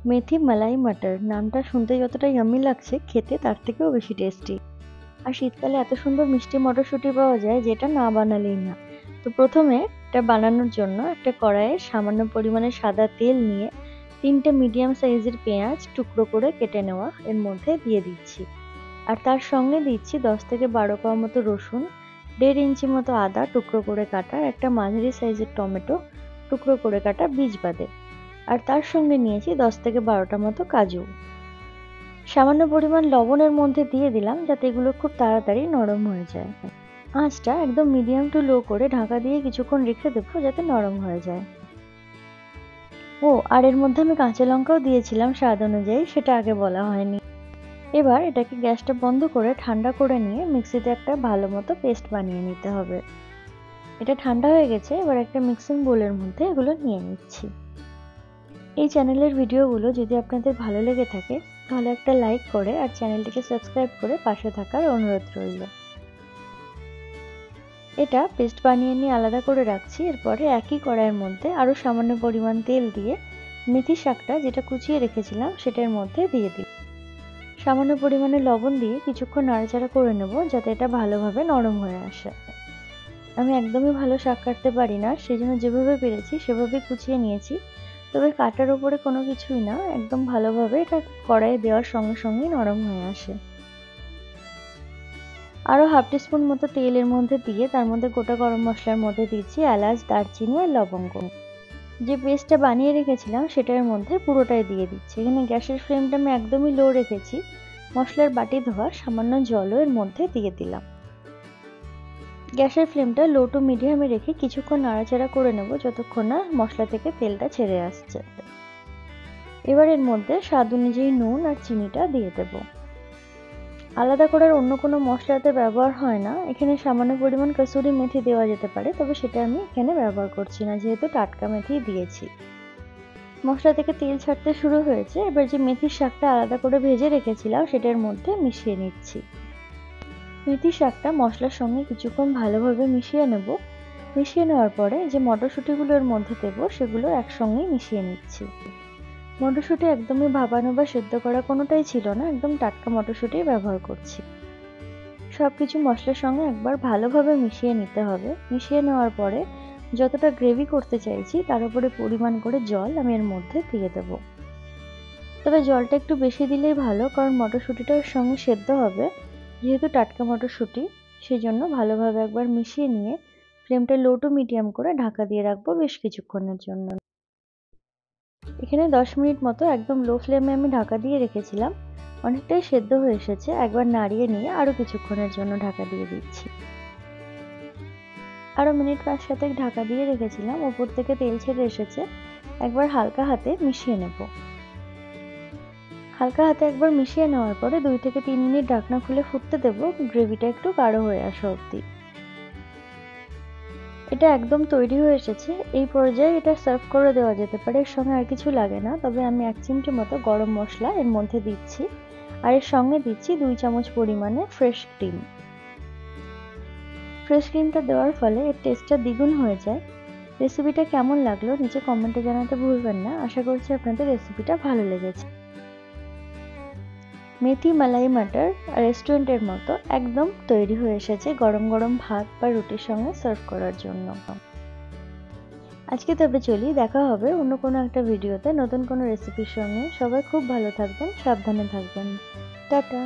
মেথি মালাই মটর নামটা শুনতে যতটা ইয়াম্মি লাগছে, খেতে তার থেকেও বেশি টেস্টি। আর শীতকালে এত সুন্দর মিষ্টি মটরশুঁটি পাওয়া যায় যেটা না বানালেই না। তো প্রথমে এটা বানানোর জন্য একটা কড়াইয়ে সামান্য পরিমাণে সাদা তেল নিয়ে 3টে মিডিয়াম সাইজের পেঁয়াজ টুকরো করে কেটে নেওয়া এর মধ্যে দিয়ে দিচ্ছি। আর তার সঙ্গে দিচ্ছি 10 থেকে 12 কোয়া মতো রসুন, 1.5 ইঞ্চি মতো আদা টুকরো করে কাটা, একটা মাঝারি সাইজের টমেটো টুকরো করে কাটা বীজ বাদে। আর তার সঙ্গে নিয়েছি 10 থেকে 12টা মতো কাজু। সামান্য পরিমাণ লবণের মধ্যে দিয়ে দিলাম যাতে এগুলো খুব তাড়াতাড়ি নরম হয়ে যায়। আঁচটা একদম মিডিয়াম টু লো করে ঢাকা দিয়ে কিছুক্ষণ রেখে দেবো যাতে নরম হয়ে যায়। আর এর মধ্যে আমি কাঁচা লঙ্কাও দিয়েছিলাম স্বাদ অনুযায়ী, সেটা আগে বলা হয়নি। এবার এটাকে গ্যাসটা বন্ধ করে ঠান্ডা করে নিয়ে মিক্সিতে একটা ভালো মতো পেস্ট বানিয়ে নিতে হবে। এটা ঠান্ডা হয়ে গেছে, এবার একটা মিক্সিং বোলের মধ্যে এগুলো নিয়ে নিচ্ছি। এই চ্যানেলের ভিডিওগুলো যদি আপনাদের ভালো লেগে থাকে তাহলে একটা লাইক করে আর চ্যানেলটিকে সাবস্ক্রাইব করে পাশে থাকার অনুরোধ রইল। এটা পেস্ট বানিয়ে নিয়ে আলাদা করে রাখছি। এরপরে একই কড়াইয়ের মধ্যে আরও সামান্য পরিমাণ তেল দিয়ে মেথি শাকটা যেটা কুচিয়ে রেখেছিলাম সেটার মধ্যে দিয়ে দিই। সামান্য পরিমাণে লবণ দিয়ে কিছুক্ষণ নাড়াচাড়া করে নেব যাতে এটা ভালোভাবে নরম হয়ে আসে। আমি একদমই ভালো শাক কাটতে পারি না, সেই জন্য যেভাবে পেরেছি সেভাবে কুচিয়ে নিয়েছি। তবে কাটার উপরে কোনো কিছুই না, একদম ভালোভাবে এটা কড়াইয়ে দেওয়ার সঙ্গে সঙ্গেই নরম হয়ে আসে। আরও হাফ টিস্পুন মতো তেলের মধ্যে দিয়ে তার মধ্যে গোটা গরম মশলার মধ্যে দিচ্ছি এলাচ, দারচিনি আর লবঙ্গ। যে পেস্টটা বানিয়ে রেখেছিলাম সেটার মধ্যে পুরোটাই দিয়ে দিচ্ছি। এখানে গ্যাসের ফ্লেমটা আমি একদমই লো রেখেছি। মশলার বাটি ধোয়া সামান্য জলও এর মধ্যে দিয়ে দিলাম। গ্যাসের ফ্লেমটা লো টু মিডিয়ামে রেখে কিছুক্ষণ নাড়াচাড়া করে নেব যতক্ষণ না মশলা থেকে তেলটা ছেড়ে আসছে। এবার এর মধ্যে স্বাদ অনুযায়ী নুন আর চিনিটা দিয়ে দেব। আলাদা করার অন্য কোনো মশলাতে ব্যবহার হয় না। এখানে সামান্য পরিমাণ কসুরি মেথি দেওয়া যেতে পারে, তবে সেটা আমি এখানে ব্যবহার করছি না যেহেতু টাটকা মেথি দিয়েছি। মশলা থেকে তেল ছাড়তে শুরু হয়েছে, এবার যে মেথির শাকটা আলাদা করে ভেজে রেখেছিলাম সেটার মধ্যে মিশিয়ে নিচ্ছি। মেথির শাকটা মশলার সঙ্গে কিছুক্ষণ ভালোভাবে মিশিয়ে নেব। মিশিয়ে নেওয়ার পরে যে মটরশুঁটিগুলো এর মধ্যে দেবো সেগুলো একসঙ্গেই মিশিয়ে নিচ্ছি। মটরশুঁটি একদমই ভাপানো বা সেদ্ধ করা কোনোটাই ছিল না, একদম টাটকা মটরশুঁটি ব্যবহার করছি। সবকিছু মশলার সঙ্গে একবার ভালোভাবে মিশিয়ে নিতে হবে। মিশিয়ে নেওয়ার পরে যতটা গ্রেভি করতে চাইছি তার উপরে পরিমাণ করে জল আমি এর মধ্যে দিয়ে দেব। তবে জলটা একটু বেশি দিলেই ভালো, কারণ মটরশুঁটিটা এর সঙ্গে সেদ্ধ হবে। যেহেতু টাটকা মটরশুঁটি সেই জন্য ভালোভাবে একবার মিশিয়ে নিয়ে ফ্লেমটা লো টু মিডিয়াম করে ঢাকা দিয়ে রাখবো বেশ কিছুক্ষণের জন্য। এখানে 10 মিনিট মতো একদম লো ফ্লেমে আমি ঢাকা দিয়ে রেখেছিলাম। অনেকটাই সেদ্ধ হয়ে এসেছে, একবার নাড়িয়ে নিয়ে আরও কিছুক্ষণের জন্য ঢাকা দিয়ে দিচ্ছি। আরও মিনিট 5-7 ঢাকা দিয়ে রেখেছিলাম, ওপর থেকে তেল ছেড়ে এসেছে। একবার হালকা হাতে মিশিয়ে নেব। হালকা হাতে একবার মিশিয়ে নেওয়ার পরে 2 থেকে 3 মিনিট ঢাকনা খুলে ফুটতে দেব, গ্রেভিটা একটু গাঢ় হয়ে আসা অবধি। এটা একদম তৈরি হয়ে এসেছে। এই পর্যায়ে এটা সার্ভ করে দেওয়া যেতে পারে, এর সঙ্গে আর কিছু লাগে না। তবে আমি 1 চিমটি মতো গরম মশলা এর মধ্যে দিচ্ছি, আর এর সঙ্গে দিচ্ছি 2 চামচ পরিমাণে ফ্রেশ ক্রিম। ফ্রেশ ক্রিমটা দেওয়ার ফলে এর টেস্টটা দ্বিগুণ হয়ে যায়। রেসিপিটা কেমন লাগলো নিচে কমেন্টে জানাতে ভুলবেন না। আশা করছি আপনাদের রেসিপিটা ভালো লেগেছে। মেথি মালাই মটর রেস্টুরেন্টের মতো একদম তৈরি হয়ে এসেছে গরম গরম ভাত বা রুটির সঙ্গে সার্ভ করার জন্য। আজকে তবে চলি, দেখা হবে অন্য কোনো একটা ভিডিওতে নতুন কোনো রেসিপির সঙ্গে। সবাই খুব ভালো থাকবেন, সাবধানে থাকবেন। টাটা।